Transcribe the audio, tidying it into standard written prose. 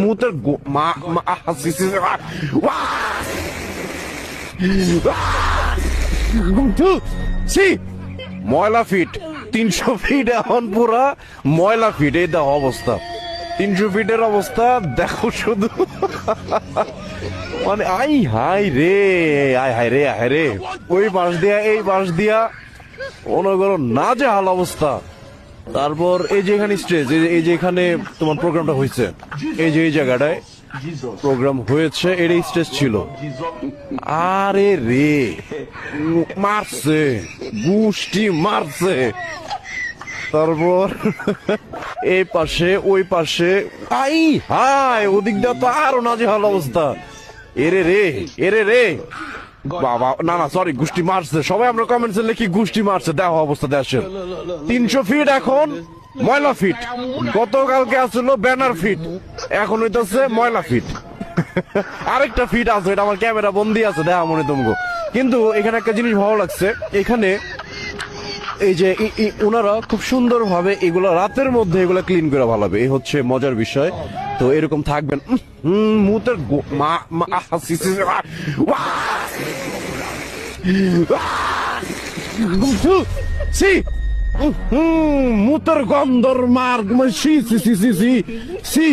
মুতের ময়লা fit 300 fit এখন পুরা ময়লা ফিট। এই দেখো অবস্থা, 300 ফিটের অবস্থা দেখো শুধু। মানে আই হাই রে, আয় হাই রে, আয় রে, ওই পাশ দিয়া এই পাশ দিয়া মনে করো না যে হাল অবস্থা। তারপর এই যে এখানে স্টেজ, এই যে এখানে তোমার প্রোগ্রামটা হয়েছে, এই যে এই জায়গাটায় প্রোগ্রাম হয়েছে, এটাই স্টেজ ছিল। আরে রে মারছে, গুষ্টি মারছে। তারপর এই পাশে ওই পাশে আই হাই, ওদিক দিয়ে তো আরো নাজেহাল অবস্থা। এরে রে, এরে রে বাবা, না না সরি, গুষ্টি মারছে। সবাই আমরা কমেন্টসে লিখি গুষ্টি মারছে। দেখো অবস্থা দেশের, 300 ফিট এখন ময়লা ফিট। গতকালকে আসলো ব্যানার ফিট, এখন হইতেছে ময়লা ফিট। আরেকটা ফিট আছে, এটা আমার ক্যামেরা বন্দি আছে, দেখা মনে তোমাকে। কিন্তু এখানে একটা জিনিস ভালো লাগছে, এখানে এই যে ওনারা খুব সুন্দর ভাবে এগুলো রাতের মধ্যে এগুলো ক্লিন করে ভালাবে, এই হচ্ছে মজার বিষয়। তো এরকম থাকবেন। মুতের মুতের গন্ধর মার সি সি সি সি সি।